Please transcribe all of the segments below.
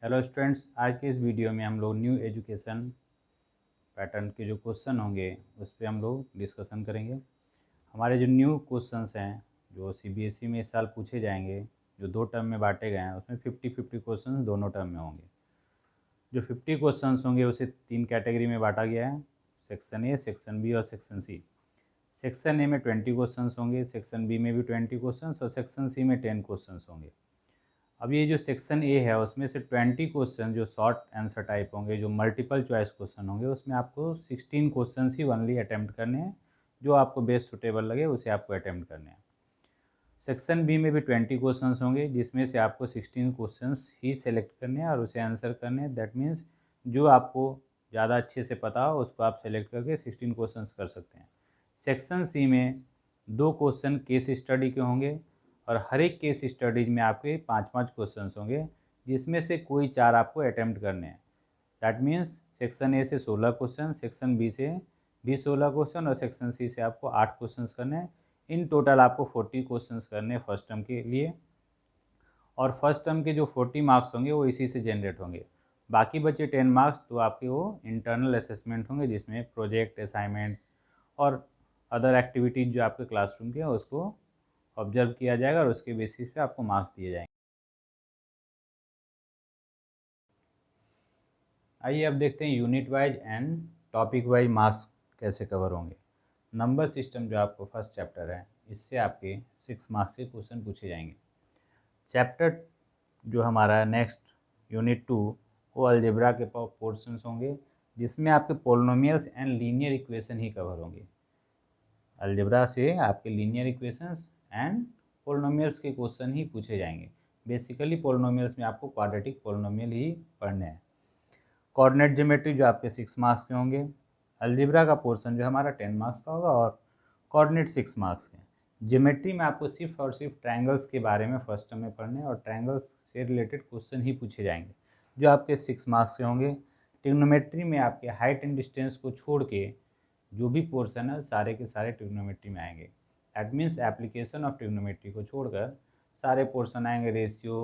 Hello students, आज के इस वीडियो में हम लोग न्यू एजुकेशन पैटर्न के जो क्वेश्चन होंगे उस पर हम लोग डिस्कशन करेंगे। हमारे जो न्यू क्वेश्चंस हैं जो सीबीएसई में इस साल पूछे जाएंगे, जो 2 टर्म में बांटे गए हैं, उसमें 50-50 क्वेश्चन दोनों टर्म में होंगे। जो 50 क्वेश्चंस होंगे उसे 3 कैटेगरी में बांटा गया है, सेक्शन ए, सेक्शन बी और सेक्शन सी। सेक्शन ए में 20 क्वेश्चंस होंगे, सेक्शन बी में भी 20 क्वेश्चंस और सेक्शन सी में 10 क्वेश्चंस होंगे। अब ये जो सेक्शन ए है उसमें से 20 क्वेश्चन जो शॉर्ट आंसर टाइप होंगे, जो मल्टीपल चॉइस क्वेश्चन होंगे, उसमें आपको 16 क्वेश्चन ही ओनली अटैम्प्ट करने हैं। जो आपको बेस्ट सुटेबल लगे उसे आपको अटैम्प्ट करने हैं। सेक्शन बी में भी 20 क्वेश्चन होंगे, जिसमें से आपको 16 क्वेश्चन ही सेलेक्ट करने हैं और उसे आंसर करने हैं। दैट मीन्स जो आपको ज़्यादा अच्छे से पता हो उसको आप सेलेक्ट करके 16 क्वेश्चन कर सकते हैं। सेक्शन सी में 2 क्वेश्चन केस स्टडी के होंगे और हर एक केस स्टडीज में आपके 5-5 क्वेश्चंस होंगे, जिसमें से कोई 4 आपको अटैम्प्ट करने हैं। दैट मीन्स सेक्शन ए से 16 क्वेश्चन, सेक्शन बी से भी 16 क्वेश्चन और सेक्शन सी से आपको 8 क्वेश्चंस करने हैं। इन टोटल आपको 40 क्वेश्चंस करने हैं फर्स्ट टर्म के लिए, और फर्स्ट टर्म के जो 40 मार्क्स होंगे वो इसी से जनरेट होंगे। बाकी बचे 10 मार्क्स तो आपके वो इंटरनल असेसमेंट होंगे, जिसमें प्रोजेक्ट, असाइनमेंट और अदर एक्टिविटीज़ जो आपके क्लासरूम के हैं उसको ऑब्जर्व किया जाएगा और उसके बेसिस पे आपको मार्क्स दिए जाएंगे। आइए अब देखते हैं unit wise and topic wise marks कैसे कवर होंगे। नंबर सिस्टम जो आपको फर्स्ट चैप्टर है, इससे आपके 6 मार्क्स के क्वेश्चन पूछे जाएंगे। चैप्टर जो हमारा है नेक्स्ट यूनिट 2, वो अलजेब्रा के पोर्शंस होंगे, जिसमें आपके polynomials and linear equation he cover होंगे। अलजेब्रा से आपके लीनियर इक्वेशंस एंड पोलिनोमियल्स के क्वेश्चन ही पूछे जाएंगे। बेसिकली पोलिनोमियल्स में आपको क्वाड्रेटिक पोलिनोमियल ही पढ़ने हैं। कोऑर्डिनेट ज्योमेट्री जो आपके 6 मार्क्स के होंगे। अलजेब्रा का पोर्शन जो हमारा 10 मार्क्स का होगा और कोऑर्डिनेट 6 मार्क्स के। ज्योमेट्री में आपको सिर्फ और सिर्फ ट्रायंगल्स के बारे में फर्स्ट टर्म में पढ़ने और ट्रायंगल्स से रिलेटेड क्वेश्चन ही पूछे जाएंगे, जो आपके 6 मार्क्स के होंगे। ट्रिग्नोमेट्री में आपके हाइट एंड डिस्टेंस को छोड़ के जो भी पोर्शन है सारे के सारे ट्रिग्नोमेट्री में आएंगे। That means application of trigonometry को छोड़कर सारे पोर्शन आएंगे। Ratio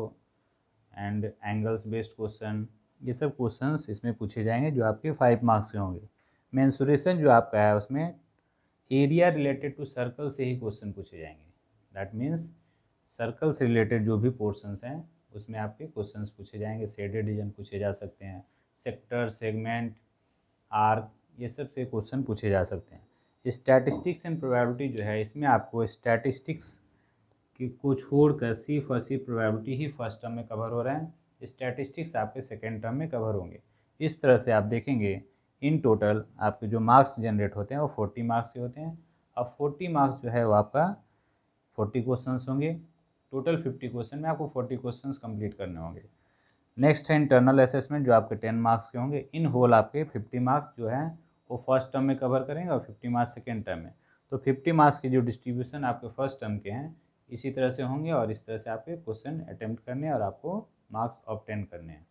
and angles based question, ये सब क्वेश्चंस इसमें पूछे जाएंगे, जो आपके 5 मार्क्स के होंगे। मेंसुरेशन जो आपका है उसमें एरिया रिलेटेड टू सर्कल से ही क्वेश्चन पूछे जाएंगे। दैट मीन्स सर्कल से रिलेटेड जो भी पोर्शंस हैं उसमें आपके क्वेश्चंस पूछे जाएंगे। शेडेड रीजन पूछे जा सकते हैं, सेक्टर, सेगमेंट, आर्क, ये सब से क्वेश्चन पूछे जा सकते हैं। स्टैटिस्टिक्स एंड प्रोबेबिलिटी जो है, इसमें आपको स्टैटिस्टिक्स को छोड़कर सिर्फ और सिर्फ प्रोबेबिलिटी ही फर्स्ट टर्म में कवर हो रहे हैं। स्टैटिस्टिक्स आपके सेकेंड टर्म में कवर होंगे। इस तरह से आप देखेंगे इन टोटल आपके जो मार्क्स जनरेट होते हैं वो 40 मार्क्स के होते हैं। अब 40 मार्क्स जो है वो आपका 40 क्वेश्चंस होंगे। टोटल 50 क्वेश्चन में आपको 40 क्वेश्चंस कंप्लीट करने होंगे। नेक्स्ट है इंटरनल असेसमेंट जो आपके 10 मार्क्स के होंगे। इन होल आपके 50 मार्क्स जो हैं वो फर्स्ट टर्म में कवर करेंगे और 50 मार्क्स सेकेंड टर्म में। तो 50 मार्क्स की जो डिस्ट्रीब्यूशन आपके फर्स्ट टर्म के हैं इसी तरह से होंगे और इस तरह से आपके क्वेश्चन अटेम्प्ट करने और आपको मार्क्स ऑब्टेन करने हैं।